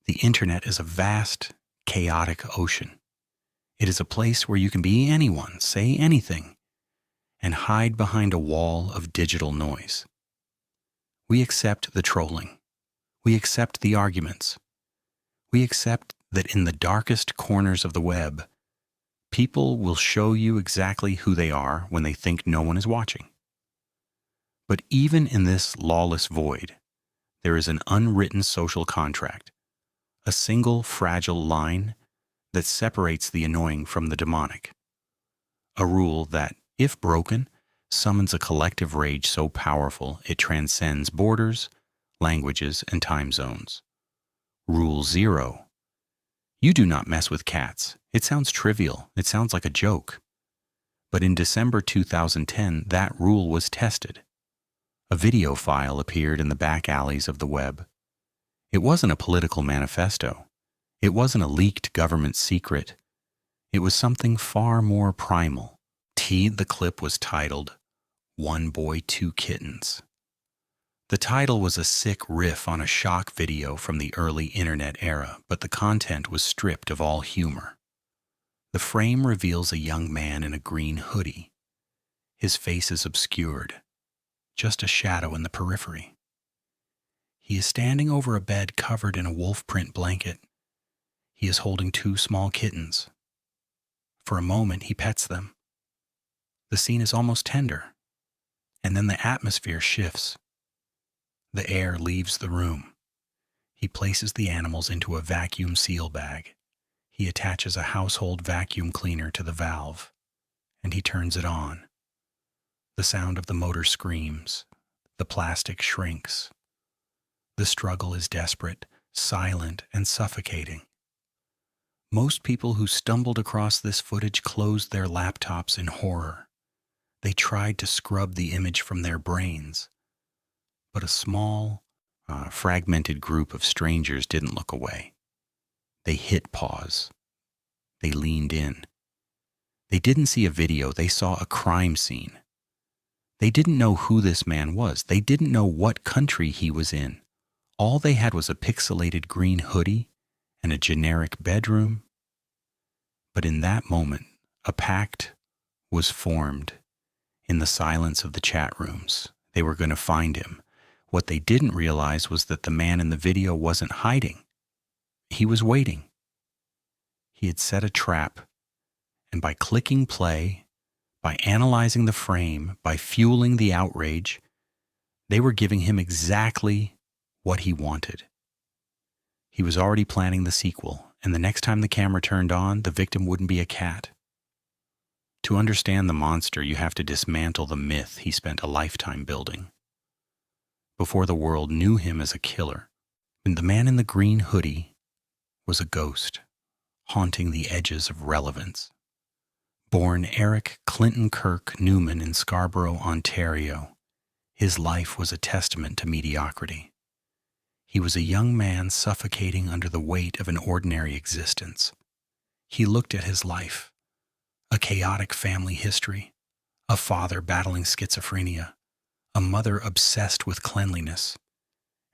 The internet is a vast, chaotic ocean. It is a place where you can be anyone, say anything, and hide behind a wall of digital noise. We accept the trolling. We accept the arguments. We accept that in the darkest corners of the web, people will show you exactly who they are when they think no one is watching. But even in this lawless void, there is an unwritten social contract, a single fragile line that separates the annoying from the demonic. A rule that, if broken, summons a collective rage so powerful it transcends borders, languages, and time zones. Rule 0. You do not mess with cats. It sounds trivial. It sounds like a joke. But in December 2010, that rule was tested. A video file appeared in the back alleys of the web. It wasn't a political manifesto. It wasn't a leaked government secret. It was something far more primal. The clip was titled, "One Boy, Two Kittens." The title was a sick riff on a shock video from the early internet era, but the content was stripped of all humor. The frame reveals a young man in a green hoodie. His face is obscured, just a shadow in the periphery. He is standing over a bed covered in a wolf print blanket. He is holding two small kittens. For a moment, he pets them. The scene is almost tender, and then the atmosphere shifts. The air leaves the room. He places the animals into a vacuum seal bag. He attaches a household vacuum cleaner to the valve, and he turns it on. The sound of the motor screams. The plastic shrinks. The struggle is desperate, silent, and suffocating. Most people who stumbled across this footage closed their laptops in horror. They tried to scrub the image from their brains. But a small, fragmented group of strangers didn't look away. They hit pause. They leaned in. They didn't see a video. They saw a crime scene. They didn't know who this man was. They didn't know what country he was in. All they had was a pixelated green hoodie and a generic bedroom. But in that moment, a pact was formed. In the silence of the chat rooms, they were going to find him. What they didn't realize was that the man in the video wasn't hiding. He was waiting. He had set a trap, and by clicking play, by analyzing the frame, by fueling the outrage, they were giving him exactly what he wanted. He was already planning the sequel, and the next time the camera turned on, the victim wouldn't be a cat. To understand the monster, you have to dismantle the myth he spent a lifetime building. Before the world knew him as a killer, the man in the green hoodie was a ghost, haunting the edges of relevance. Born Eric Clinton Kirk Newman in Scarborough, Ontario, his life was a testament to mediocrity. He was a young man suffocating under the weight of an ordinary existence. He looked at his life. A chaotic family history, a father battling schizophrenia, a mother obsessed with cleanliness,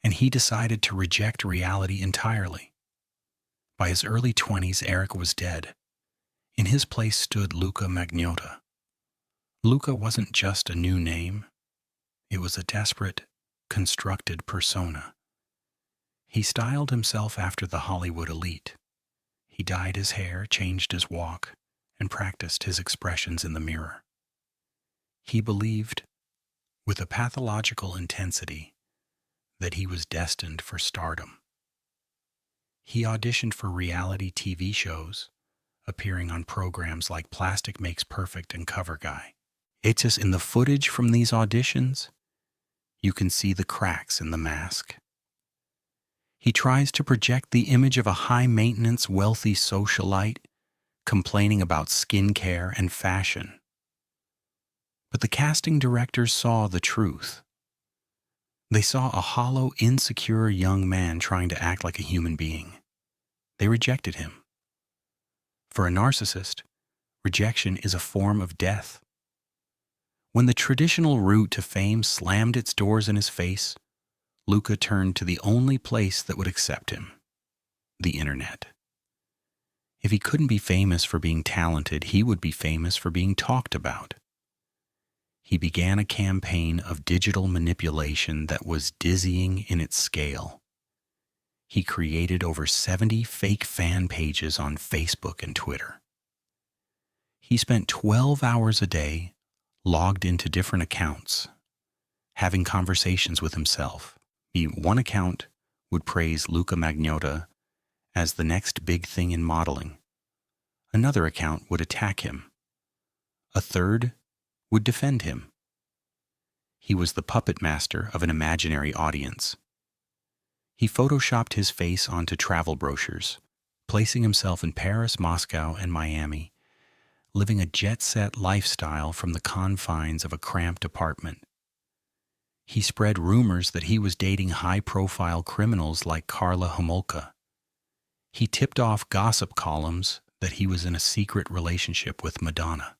and he decided to reject reality entirely. By his early 20s, Eric was dead. In his place stood Luka Magnotta. Luka wasn't just a new name. It was a desperate, constructed persona. He styled himself after the Hollywood elite. He dyed his hair, changed his walk, and practiced his expressions in the mirror. He believed, with a pathological intensity, that he was destined for stardom. He auditioned for reality TV shows, appearing on programs like Plastic Makes Perfect and Cover Guy. It's just in the footage from these auditions, you can see the cracks in the mask. He tries to project the image of a high-maintenance, wealthy socialite complaining about skincare and fashion. But the casting directors saw the truth. They saw a hollow, insecure young man trying to act like a human being. They rejected him. For a narcissist, rejection is a form of death. When the traditional route to fame slammed its doors in his face, Luka turned to the only place that would accept him: the internet. If he couldn't be famous for being talented, he would be famous for being talked about. He began a campaign of digital manipulation that was dizzying in its scale. He created over 70 fake fan pages on Facebook and Twitter. He spent 12 hours a day logged into different accounts, having conversations with himself. One account would praise Luka Magnotta as the next big thing in modeling. Another account would attack him. A third would defend him. He was the puppet master of an imaginary audience. He photoshopped his face onto travel brochures, placing himself in Paris, Moscow, and Miami, living a jet-set lifestyle from the confines of a cramped apartment. He spread rumors that he was dating high-profile criminals like Karla Homolka. He tipped off gossip columns that he was in a secret relationship with Madonna.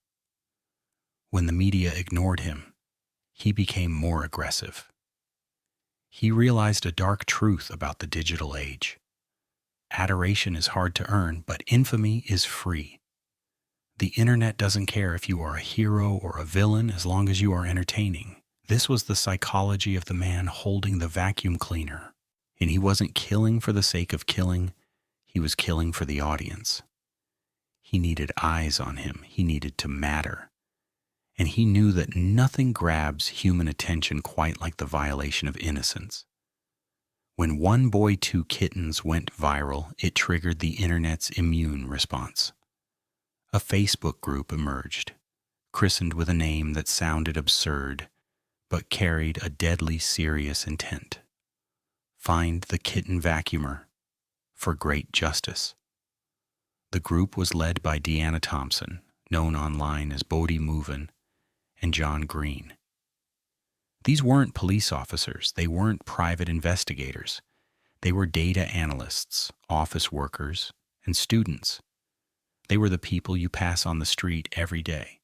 When the media ignored him, he became more aggressive. He realized a dark truth about the digital age. Adoration is hard to earn, but infamy is free. The internet doesn't care if you are a hero or a villain as long as you are entertaining. This was the psychology of the man holding the vacuum cleaner. And he wasn't killing for the sake of killing, he was killing for the audience. He needed eyes on him, he needed to matter. And he knew that nothing grabs human attention quite like the violation of innocence. When One Boy, Two Kittens went viral, it triggered the internet's immune response. A Facebook group emerged, christened with a name that sounded absurd, but carried a deadly serious intent. Find the Kitten Vacuumer for great justice. The group was led by Deanna Thompson, known online as Bodie Movin, and John Green. These weren't police officers, they weren't private investigators. They were data analysts, office workers, and students. They were the people you pass on the street every day.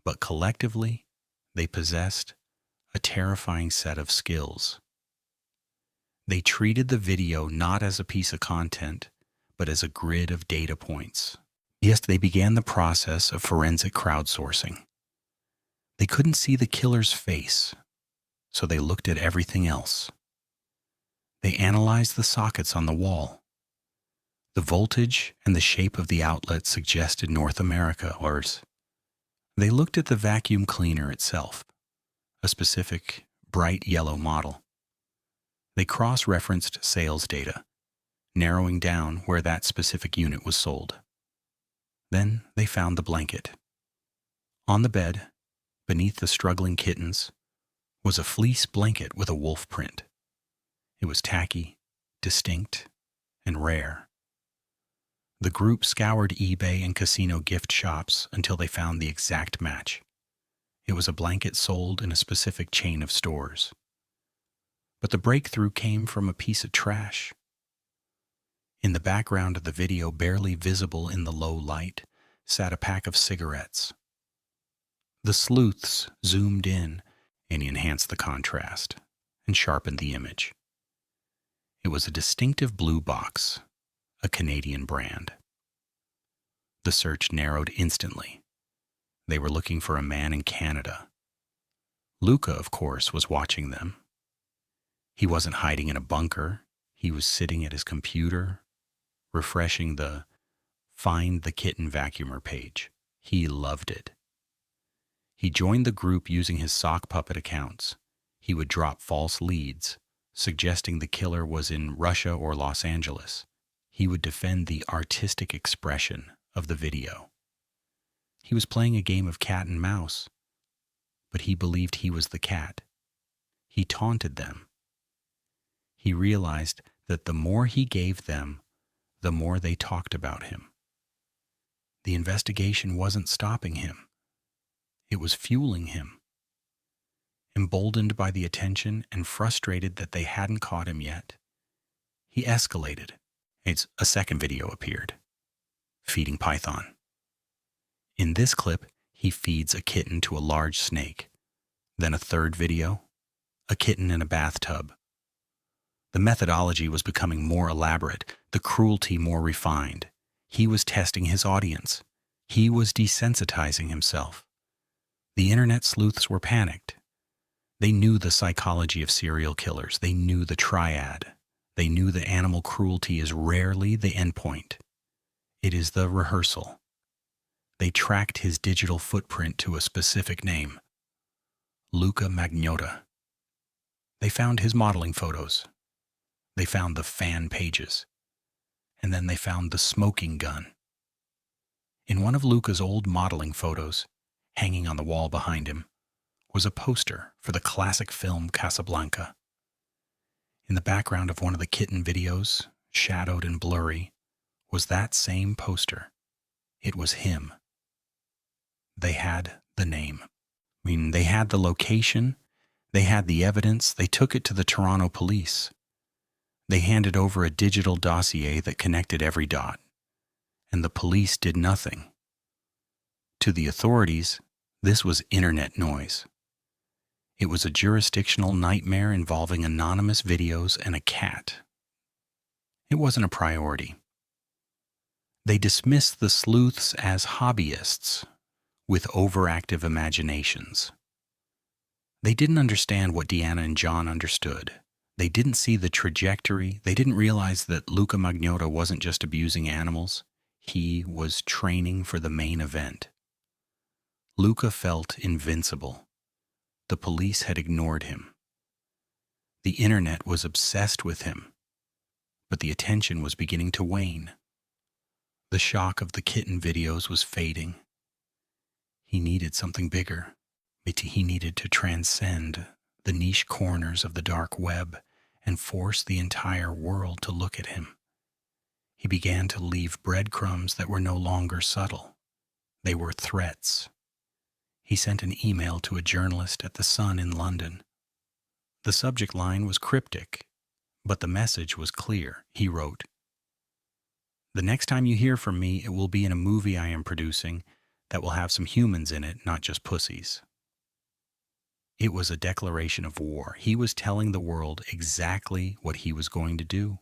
But collectively, they possessed a terrifying set of skills. They treated the video not as a piece of content, but as a grid of data points. Yes, they began the process of forensic crowdsourcing. They couldn't see the killer's face, so they looked at everything else. They analyzed the sockets on the wall. The voltage and the shape of the outlet suggested North America, or they looked at the vacuum cleaner itself, a specific bright yellow model. They cross-referenced sales data, narrowing down where that specific unit was sold. Then they found the blanket. On the bed, beneath the struggling kittens, was a fleece blanket with a wolf print. It was tacky, distinct, and rare. The group scoured eBay and casino gift shops until they found the exact match. It was a blanket sold in a specific chain of stores. But the breakthrough came from a piece of trash. In the background of the video, barely visible in the low light, sat a pack of cigarettes. The sleuths zoomed in and enhanced the contrast and sharpened the image. It was a distinctive blue box, a Canadian brand. The search narrowed instantly. They were looking for a man in Canada. Luka, of course, was watching them. He wasn't hiding in a bunker. He was sitting at his computer, refreshing the Find the Kitten Vacuumer page. He loved it. He joined the group using his sock puppet accounts. He would drop false leads, suggesting the killer was in Russia or Los Angeles. He would defend the artistic expression of the video. He was playing a game of cat and mouse, but he believed he was the cat. He taunted them. He realized that the more he gave them, the more they talked about him. The investigation wasn't stopping him. It was fueling him. Emboldened by the attention and frustrated that they hadn't caught him yet, he escalated. A second video appeared, feeding Python. In this clip, he feeds a kitten to a large snake. Then a third video, a kitten in a bathtub. The methodology was becoming more elaborate, the cruelty more refined. He was testing his audience. He was desensitizing himself. The internet sleuths were panicked. They knew the psychology of serial killers. They knew the triad. They knew that animal cruelty is rarely the endpoint. It is the rehearsal. They tracked his digital footprint to a specific name, Luka Magnotta. They found his modeling photos. They found the fan pages. And then they found the smoking gun. In one of Luka's old modeling photos, hanging on the wall behind him, was a poster for the classic film Casablanca. In the background of one of the kitten videos, shadowed and blurry, was that same poster. It was him. They had the name. They had the location, they had the evidence, they took it to the Toronto police. They handed over a digital dossier that connected every dot, and the police did nothing. To the authorities, this was internet noise. It was a jurisdictional nightmare involving anonymous videos and a cat. It wasn't a priority. They dismissed the sleuths as hobbyists with overactive imaginations. They didn't understand what Deanna and John understood. They didn't see the trajectory. They didn't realize that Luka Magnotta wasn't just abusing animals. He was training for the main event. Luka felt invincible. The police had ignored him. The internet was obsessed with him, but the attention was beginning to wane. The shock of the kitten videos was fading. He needed something bigger. He needed to transcend the niche corners of the dark web and force the entire world to look at him. He began to leave breadcrumbs that were no longer subtle. They were threats. He sent an email to a journalist at The Sun in London. The subject line was cryptic, but the message was clear. He wrote, "The next time you hear from me, it will be in a movie I am producing that will have some humans in it, not just pussies." It was a declaration of war. He was telling the world exactly what he was going to do.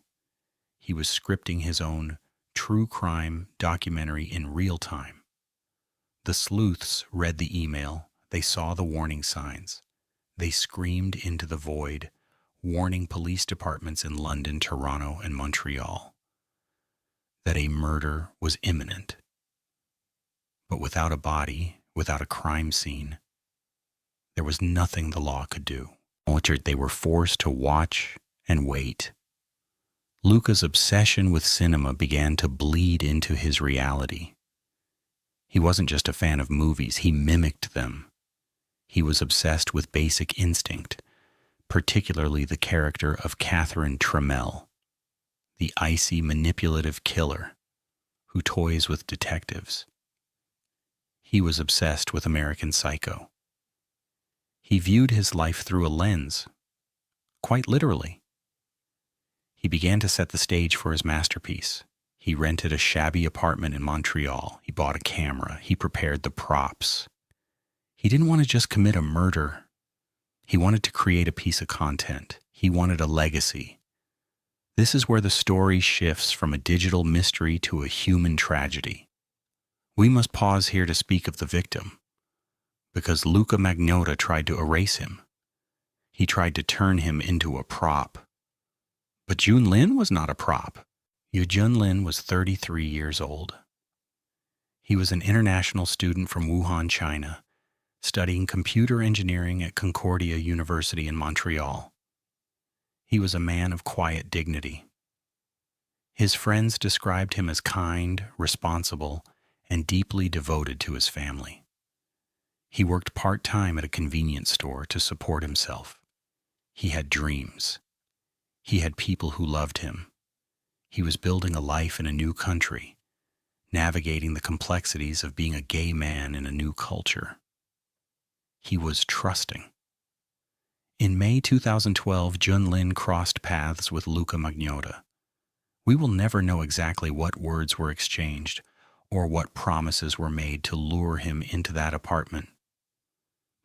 He was scripting his own true crime documentary in real time. The sleuths read the email. They saw the warning signs. They screamed into the void, warning police departments in London, Toronto, and Montreal that a murder was imminent. But without a body, without a crime scene, there was nothing the law could do. They were forced to watch and wait. Luka's obsession with cinema began to bleed into his reality. He wasn't just a fan of movies, he mimicked them. He was obsessed with Basic Instinct, particularly the character of Catherine Trammell, the icy, manipulative killer who toys with detectives. He was obsessed with American Psycho. He viewed his life through a lens, quite literally. He began to set the stage for his masterpiece. He rented a shabby apartment in Montreal. He bought a camera. He prepared the props. He didn't want to just commit a murder. He wanted to create a piece of content. He wanted a legacy. This is where the story shifts from a digital mystery to a human tragedy. We must pause here to speak of the victim, because Luka Magnotta tried to erase him. He tried to turn him into a prop. But Jun Lin was not a prop. Jun Lin was 33 years old. He was an international student from Wuhan, China, studying computer engineering at Concordia University in Montreal. He was a man of quiet dignity. His friends described him as kind, responsible, and deeply devoted to his family. He worked part-time at a convenience store to support himself. He had dreams. He had people who loved him. He was building a life in a new country, navigating the complexities of being a gay man in a new culture. He was trusting. In May 2012, Jun Lin crossed paths with Luka Magnotta. We will never know exactly what words were exchanged or what promises were made to lure him into that apartment.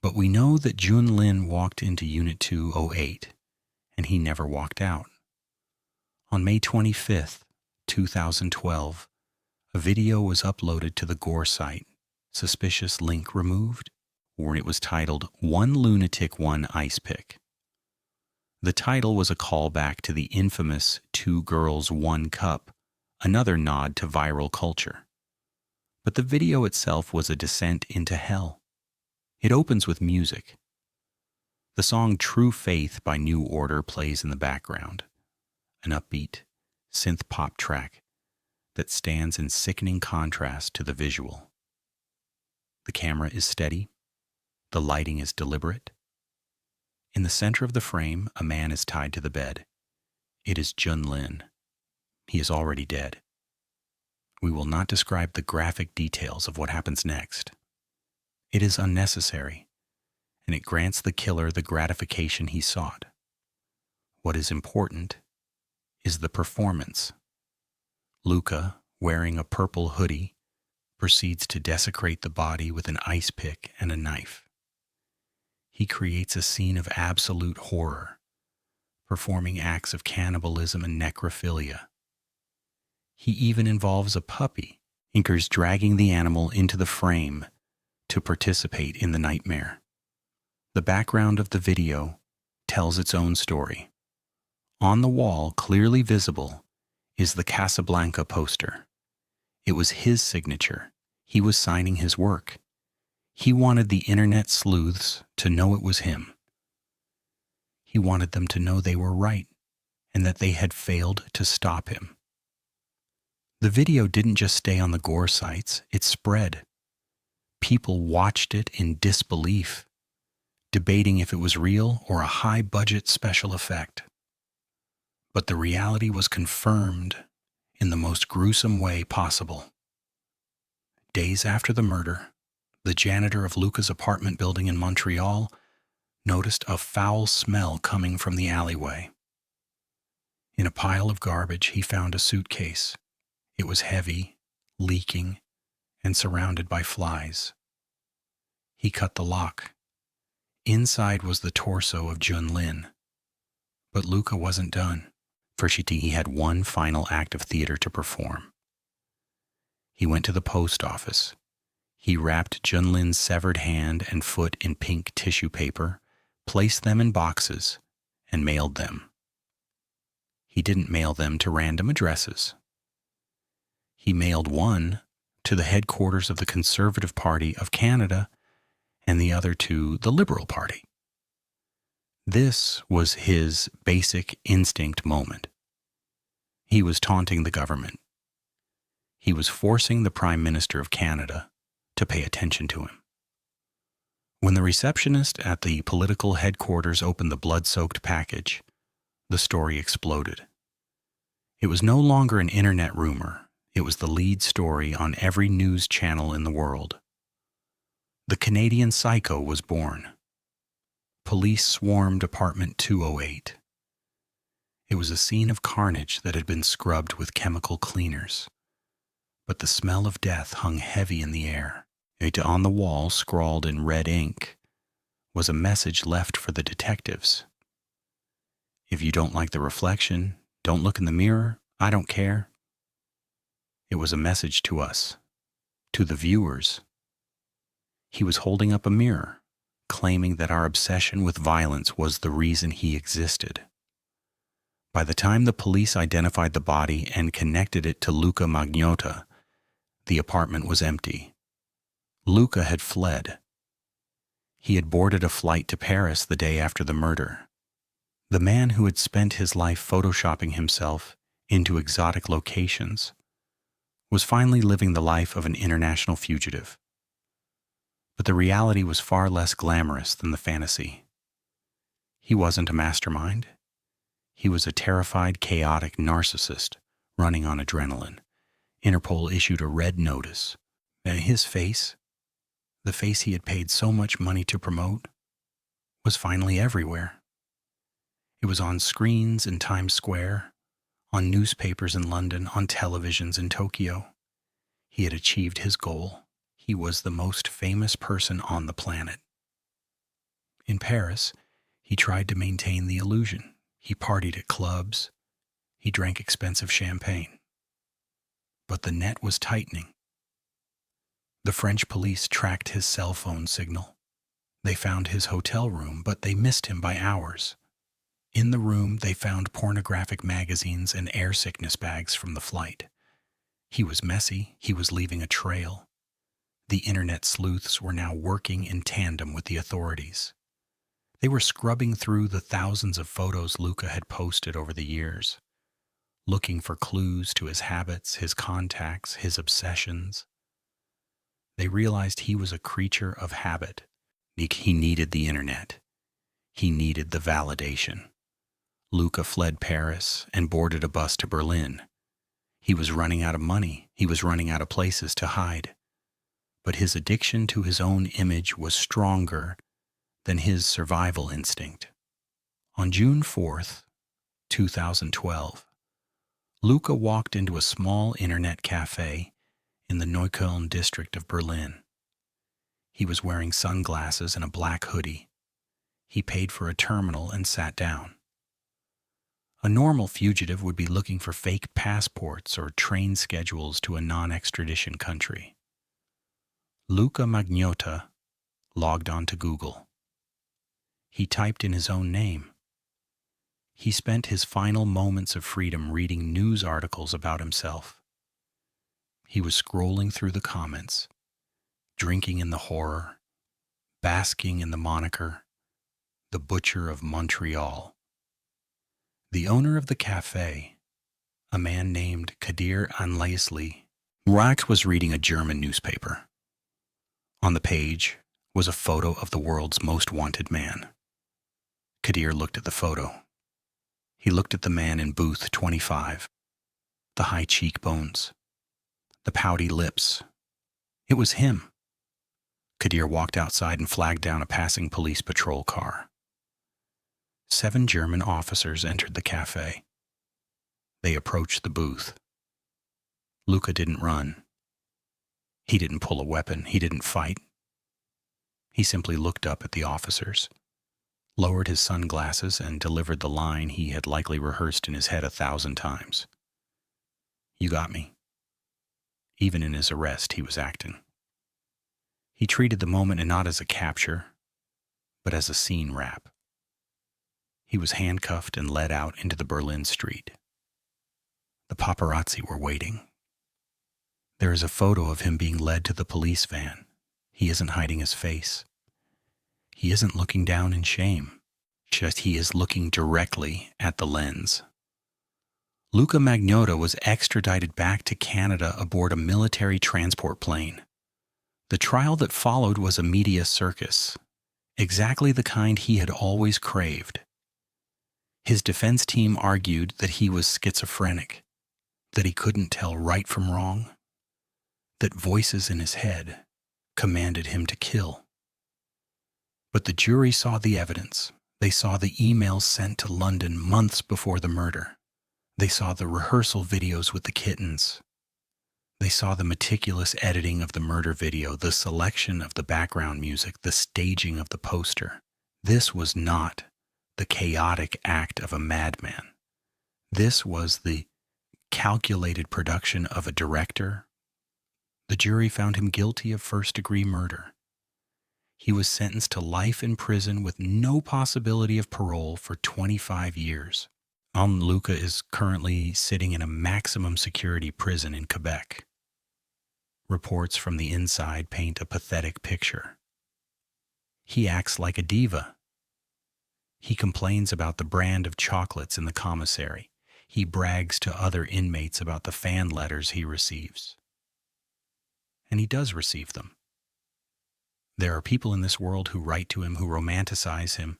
But we know that Jun Lin walked into Unit 208, and he never walked out. On May 25th, 2012, a video was uploaded to the Gore site, suspicious link removed, where it was titled "One Lunatic, One Ice Pick." The title was a callback to the infamous Two Girls, One Cup, another nod to viral culture. But the video itself was a descent into hell. It opens with music. The song True Faith by New Order plays in the background, an upbeat, synth pop track that stands in sickening contrast to the visual. The camera is steady. The lighting is deliberate. In the center of the frame, a man is tied to the bed. It is Jun Lin. He is already dead. We will not describe the graphic details of what happens next. It is unnecessary, and it grants the killer the gratification he sought. What is important is the performance. Luka, wearing a purple hoodie, proceeds to desecrate the body with an ice pick and a knife. He creates a scene of absolute horror, performing acts of cannibalism and necrophilia. He even involves a puppy, Inkers dragging the animal into the frame to participate in the nightmare. The background of the video tells its own story. On the wall, clearly visible, is the Casablanca poster. It was his signature. He was signing his work. He wanted the internet sleuths to know it was him. He wanted them to know they were right and that they had failed to stop him. The video didn't just stay on the Gore sites, it spread. People watched it in disbelief, debating if it was real or a high-budget special effect. But the reality was confirmed in the most gruesome way possible. Days after the murder, the janitor of Luka's apartment building in Montreal noticed a foul smell coming from the alleyway. In a pile of garbage, he found a suitcase. It was heavy, leaking, and surrounded by flies. He cut the lock. Inside was the torso of Jun Lin. But Luka wasn't done. First, he had one final act of theater to perform. He went to the post office. He wrapped Jun Lin's severed hand and foot in pink tissue paper, placed them in boxes, and mailed them. He didn't mail them to random addresses. He mailed one to the headquarters of the Conservative Party of Canada and the other to the Liberal Party. This was his basic instinct moment. He was taunting the government. He was forcing the Prime Minister of Canada to pay attention to him. When the receptionist at the political headquarters opened the blood-soaked package, the story exploded. It was no longer an internet rumor. It was the lead story on every news channel in the world. The Canadian Psycho was born. Police swarmed apartment 208. It was a scene of carnage that had been scrubbed with chemical cleaners. But the smell of death hung heavy in the air. On the wall, scrawled in red ink, was a message left for the detectives. If you don't like the reflection, don't look in the mirror, I don't care. It was a message to us, to the viewers. He was holding up a mirror, claiming that our obsession with violence was the reason he existed. By the time the police identified the body and connected it to Luka Magnotta, the apartment was empty. Luka had fled. He had boarded a flight to Paris the day after the murder. The man who had spent his life photoshopping himself into exotic locations was finally living the life of an international fugitive. But the reality was far less glamorous than the fantasy. He wasn't a mastermind. He was a terrified, chaotic narcissist running on adrenaline. Interpol issued a red notice. His face, the face he had paid so much money to promote, was finally everywhere. It was on screens in Times Square, on newspapers in London, on televisions in Tokyo. He had achieved his goal. He was the most famous person on the planet. In Paris, he tried to maintain the illusion. He partied at clubs. He drank expensive champagne. But the net was tightening. The French police tracked his cell phone signal. They found his hotel room, but they missed him by hours. In the room, they found pornographic magazines and air sickness bags from the flight. He was messy. He was leaving a trail. The internet sleuths were now working in tandem with the authorities. They were scrubbing through the thousands of photos Luka had posted over the years, looking for clues to his habits, his contacts, his obsessions. They realized he was a creature of habit. He needed the internet. He needed the validation. Luka fled Paris and boarded a bus to Berlin. He was running out of money. He was running out of places to hide. But his addiction to his own image was stronger than his survival instinct. On June 4th, 2012, Luka walked into a small internet cafe in the Neukölln district of Berlin. He was wearing sunglasses and a black hoodie. He paid for a terminal and sat down. A normal fugitive would be looking for fake passports or train schedules to a non-extradition country. Luka Magnotta logged on to Google. He typed in his own name. He spent his final moments of freedom reading news articles about himself. He was scrolling through the comments, drinking in the horror, basking in the moniker, the Butcher of Montreal. The owner of the cafe, a man named Kadir Anlaisli, was reading a German newspaper. On the page was a photo of the world's most wanted man. Kadir looked at the photo. He looked at the man in booth 25, the high cheekbones, the pouty lips. It was him. Kadir walked outside and flagged down a passing police patrol car. 7 German officers entered the cafe. They approached the booth. Luka didn't run. He didn't pull a weapon. He didn't fight. He simply looked up at the officers, lowered his sunglasses, and delivered the line he had likely rehearsed in his head 1,000 times. You got me. Even in his arrest, he was acting. He treated the moment not as a capture, but as a scene wrap. He was handcuffed and led out into the Berlin street. The paparazzi were waiting. There is a photo of him being led to the police van. He isn't hiding his face. He isn't looking down in shame. Just he is looking directly at the lens. Luka Magnotta was extradited back to Canada aboard a military transport plane. The trial that followed was a media circus, exactly the kind he had always craved. His defense team argued that he was schizophrenic, that he couldn't tell right from wrong, that voices in his head commanded him to kill. But the jury saw the evidence. They saw the emails sent to London months before the murder. They saw the rehearsal videos with the kittens. They saw the meticulous editing of the murder video, the selection of the background music, the staging of the poster. This was not the chaotic act of a madman. This was the calculated production of a director. The jury found him guilty of first-degree murder. He was sentenced to life in prison with no possibility of parole for 25 years. Luka is currently sitting in a maximum security prison in Quebec. Reports from the inside paint a pathetic picture. He acts like a diva. He complains about the brand of chocolates in the commissary. He brags to other inmates about the fan letters he receives. And he does receive them. There are people in this world who write to him, who romanticize him,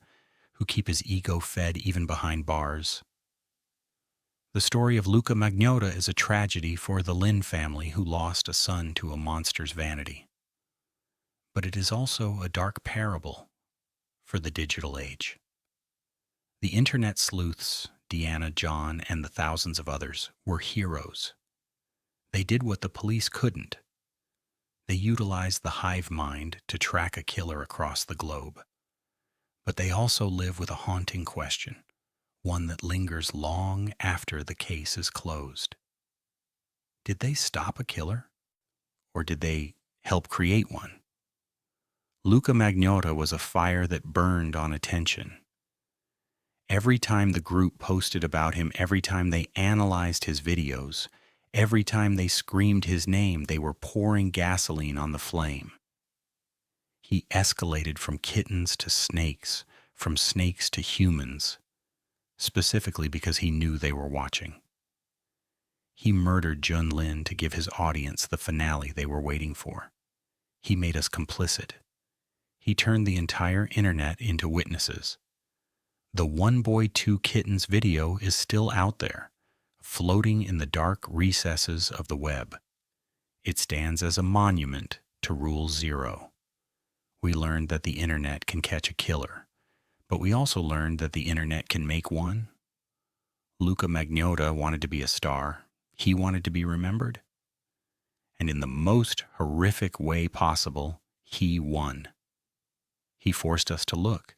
who keep his ego fed even behind bars. The story of Luka Magnotta is a tragedy for the Lin family who lost a son to a monster's vanity. But it is also a dark parable for the digital age. The internet sleuths, Deanna, John, and the thousands of others, were heroes. They did what the police couldn't. They utilized the hive mind to track a killer across the globe. But they also live with a haunting question. one that lingers long after the case is closed. Did they stop a killer? Or did they help create one? Luka Magnotta was a fire that burned on attention. Every time the group posted about him, every time they analyzed his videos, every time they screamed his name, they were pouring gasoline on the flame. He escalated from kittens to snakes, from snakes to humans, specifically because he knew they were watching. He murdered Jun Lin to give his audience the finale they were waiting for. He made us complicit. He turned the entire internet into witnesses. The One Boy, Two Kittens video is still out there, floating in the dark recesses of the web. It stands as a monument to Rule 0. We learned that the internet can catch a killer, but we also learned that the internet can make one. Luka Magnotta wanted to be a star. He wanted to be remembered. And in the most horrific way possible, he won. He forced us to look.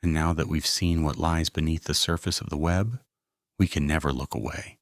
And now that we've seen what lies beneath the surface of the web, we can never look away.